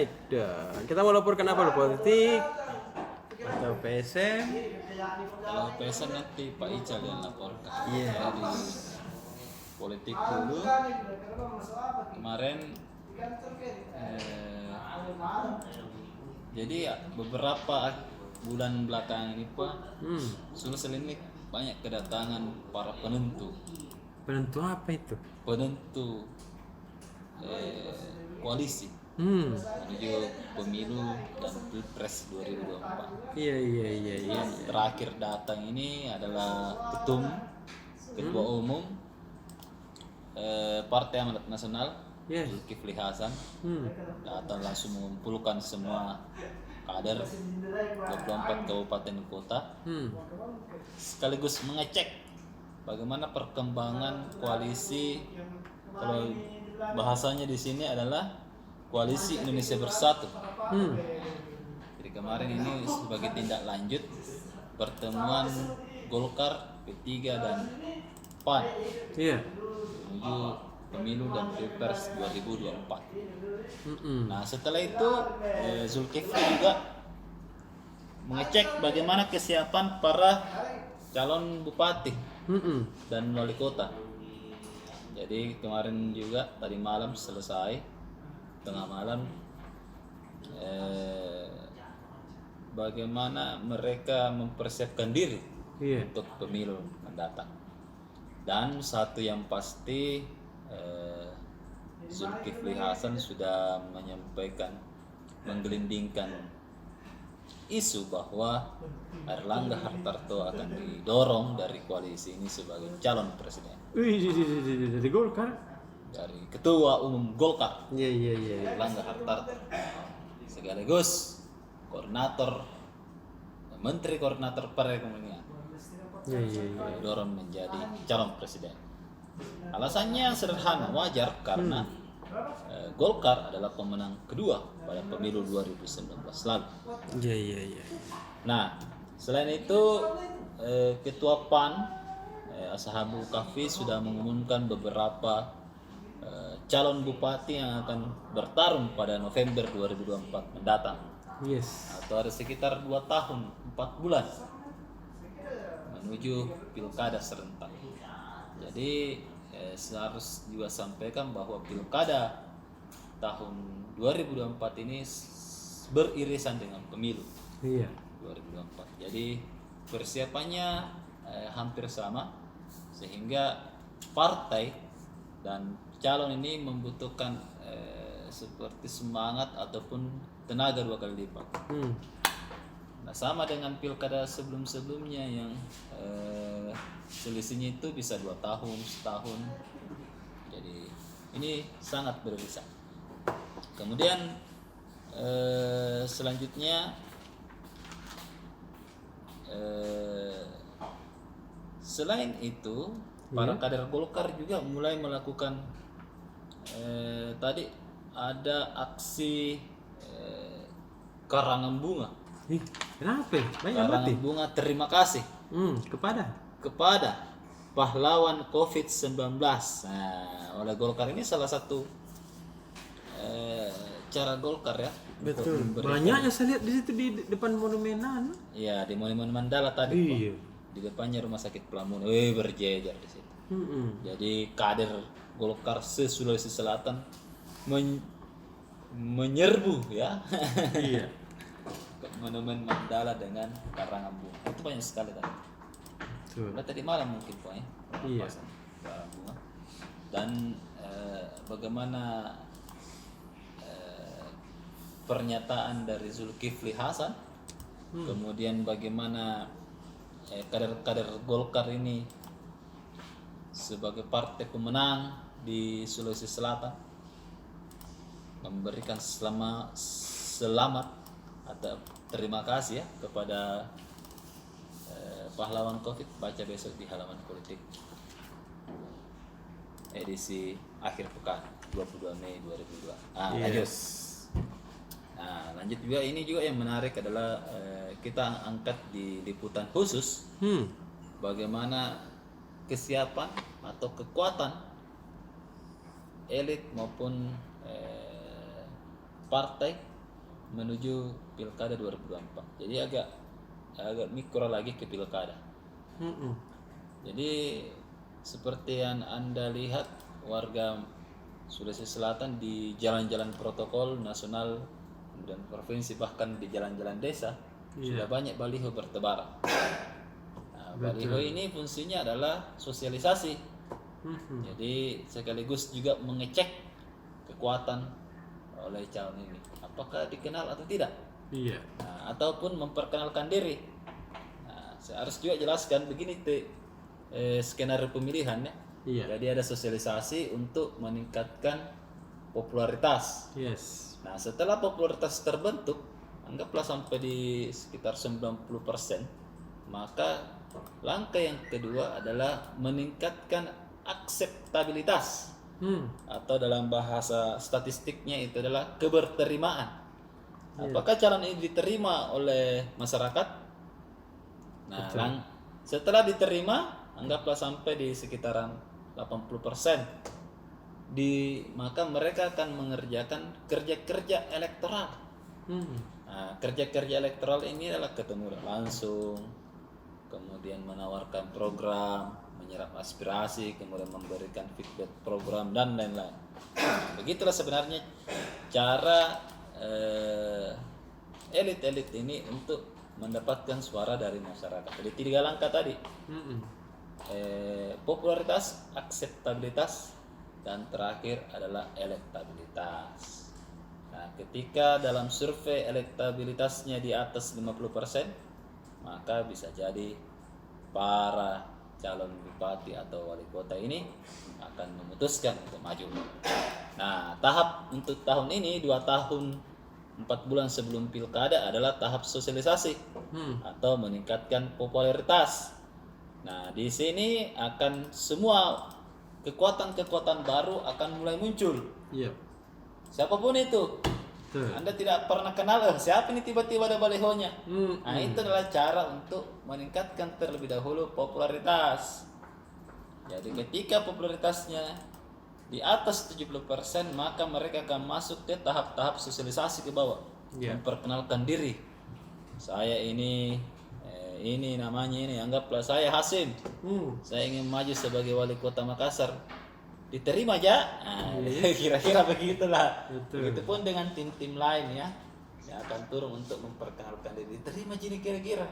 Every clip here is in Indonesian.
Alright, kita mau laporkan apa lo, politik atau PSM? Kalau PSN nanti Pak Ical yang laporkan. Iya. Dari politik dulu kemarin jadi ya, beberapa bulan belakangan ini Pak Sulsel ini banyak kedatangan para penentu Apa itu? koalisi Hmm. menuju pemilu dan pilpres 2024. Iya. Yang terakhir datang ini adalah ketua umum Partai Amanat Nasional Yes. Zulkifli Hasan Hmm. datang langsung mengumpulkan semua kader 24 kabupaten kota sekaligus mengecek bagaimana perkembangan koalisi, kalau bahasanya di sini adalah koalisi Indonesia Bersatu. Jadi kemarin ini sebagai tindak lanjut pertemuan Golkar, P3 dan PAN Iya. menuju pemilu dan pilpres 2024. Nah setelah itu Zulkifli juga mengecek bagaimana kesiapan para calon bupati dan wali kota. Jadi kemarin juga tadi malam selesai tengah malam bagaimana mereka mempersiapkan diri untuk pemilu mendatang. Dan satu yang pasti Zulkifli Hasan sudah menggelindingkan isu bahwa Airlangga Hartarto akan didorong dari koalisi ini sebagai calon presiden. Dari Golkar? Dari ketua umum Golkar Iya. Airlangga Hartarto sekaligus menteri koordinator perekonomian didorong menjadi calon presiden. Alasannya sederhana, wajar karena Golkar adalah pemenang kedua pada pemilu 2019 lalu. Iya. Nah, selain itu Ketua PAN Ashabu Kahfi sudah mengumumkan beberapa calon bupati yang akan bertarung pada November 2024 mendatang. Yes. Atau ada sekitar 2 tahun 4 bulan menuju pilkada serentak. Jadi harus juga sampaikan bahwa pilkada tahun 2024 ini beririsan dengan pemilu 2024. Jadi persiapannya hampir sama, sehingga partai dan calon ini membutuhkan seperti semangat ataupun tenaga 2 kali lipat. Nah, sama dengan pilkada sebelum-sebelumnya yang selisihnya itu bisa 2 tahun, setahun. Jadi ini sangat beririsan. Kemudian selanjutnya selain itu para kader Golkar juga mulai melakukan tadi ada aksi karangan bunga. Kenapa? Banyak Karangan mati. bunga terima kasih kepada pahlawan COVID-19. Nah, oleh Golkar ini salah satu cara Golkar ya. Betul. Banyaknya saya lihat di situ di depan monumenan. Iya, di Monumen Mandala tadi. Iya. Pak. Di depannya Rumah Sakit Pelamun. Berjejer di situ. Jadi kader Golkar se-Sulawesi Selatan menyerbu ya. Iya. Monumen Mandala dengan karangan bunga. Itu banyak sekali tadi. Betul. Tadi malam mungkin Pak ya. Iya. Karangan bunga. Dan bagaimana pernyataan dari Zulkifli Hasan, kemudian bagaimana kader-kader Golkar ini sebagai partai pemenang di Sulawesi Selatan memberikan selamat atau terima kasih ya kepada pahlawan COVID. Baca besok di halaman politik edisi akhir pekan 22 Mei 2002. Lanjut juga ini juga yang menarik adalah kita angkat di liputan khusus bagaimana kesiapan atau kekuatan elit maupun partai menuju pilkada 2024. Jadi agak mikro lagi ke pilkada. Jadi seperti yang Anda lihat, warga Sulawesi Selatan di jalan-jalan protokol nasional dan provinsi, bahkan di jalan-jalan desa sudah banyak baliho bertebaran. Nah, baliho ini fungsinya adalah sosialisasi. Jadi sekaligus juga mengecek kekuatan oleh calon ini, apakah dikenal atau tidak. Nah, ataupun memperkenalkan diri. Nah, saya harus juga jelaskan begini skenario pemilihan ya. Jadi ada sosialisasi untuk meningkatkan popularitas. Nah, setelah popularitas terbentuk, anggaplah sampai di sekitar 90%, maka langkah yang kedua adalah meningkatkan akseptabilitas. Atau dalam bahasa statistiknya itu adalah keberterimaan. Apakah calon ini diterima oleh masyarakat? Nah, setelah diterima, anggaplah sampai di sekitaran 80%, maka mereka akan mengerjakan kerja-kerja elektoral. Nah, kerja-kerja elektoral ini adalah ketemu langsung, kemudian menawarkan program, menyerap aspirasi, kemudian memberikan feedback program dan lain-lain. Begitulah sebenarnya cara elit-elit ini untuk mendapatkan suara dari masyarakat. Jadi 3 langkah tadi. Popularitas, akseptabilitas, dan terakhir adalah elektabilitas. Nah, ketika dalam survei elektabilitasnya di atas 50%, maka bisa jadi para calon bupati atau wali kota ini akan memutuskan untuk maju. Nah, tahap untuk tahun ini 2 tahun 4 bulan sebelum pilkada adalah tahap sosialisasi atau meningkatkan popularitas. Nah, di sini akan semua kekuatan-kekuatan baru akan mulai muncul. Siapapun itu. Anda tidak pernah kenal, siapa ini tiba-tiba ada balihonya. Nah, itu adalah cara untuk meningkatkan terlebih dahulu popularitas. Jadi ketika popularitasnya di atas 70%, maka mereka akan masuk ke tahap-tahap sosialisasi ke bawah. Memperkenalkan diri. Saya ini namanya ini, anggaplah saya Hasim. Saya ingin maju sebagai wali kota Makassar. Diterima aja. Nah, kira-kira begitulah. Begitupun dengan tim-tim lain ya, yang akan turun untuk memperkenalkan diri. Diterima jadi kira-kira.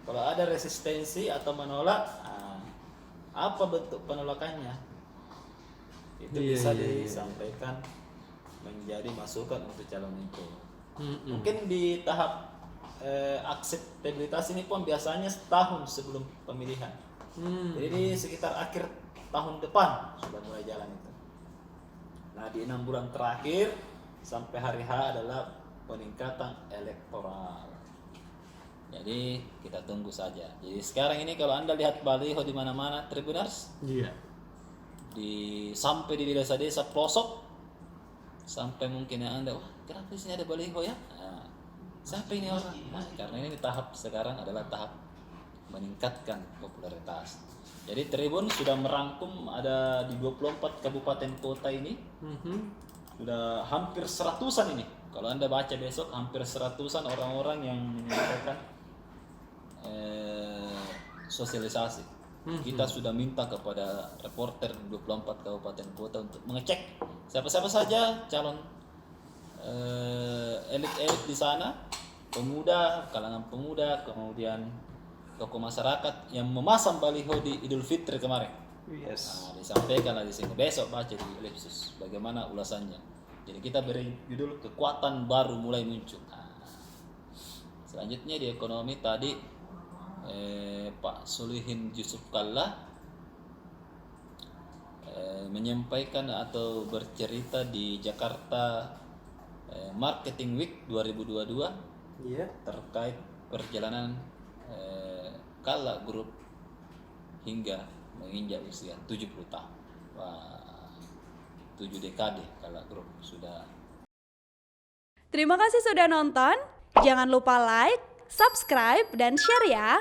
Kalau ada resistensi atau menolak, apa bentuk penolakannya? Itu bisa disampaikan menjadi masukan untuk calon itu. Mungkin di tahap akseptabilitas ini pun biasanya setahun sebelum pemilihan. Jadi sekitar akhir tahun depan sudah mulai jalan itu. Nah, di 6 bulan terakhir sampai hari H adalah peningkatan elektoral. Jadi kita tunggu saja. Jadi sekarang ini kalau Anda lihat baliho di mana-mana, Tribuners, sampai di desa-desa pelosok, sampai mungkin yang Anda, wah kenapa di sini ada baliho ya? Siapa ini orang? Nah, karena ini tahap sekarang adalah tahap meningkatkan popularitas. Jadi Tribun sudah merangkum ada di 24 kabupaten kota ini. Sudah hampir 100-an ini. Kalau Anda baca besok, hampir 100-an orang-orang yang menyampaikan sosialisasi. Kita sudah minta kepada reporter 24 kabupaten kota untuk mengecek siapa-siapa saja calon elit-elit di sana, pemuda, kalangan pemuda, kemudian tokoh masyarakat yang memasang baliho di Idul Fitri kemarin. Nah, disampaikanlah di sini. Besok baca di Ellipsis bagaimana ulasannya. Jadi kita beri judul kekuatan baru mulai muncul. Nah, selanjutnya di ekonomi tadi Pak Solihin Yusuf Kalla menyampaikan atau bercerita di Jakarta Marketing Week 2022 terkait perjalanan Kalla Group hingga menginjak usia 70 tahun. Wah, 7 dekade Kalla Group sudah. Terima kasih sudah nonton. Jangan lupa like, subscribe, dan share ya.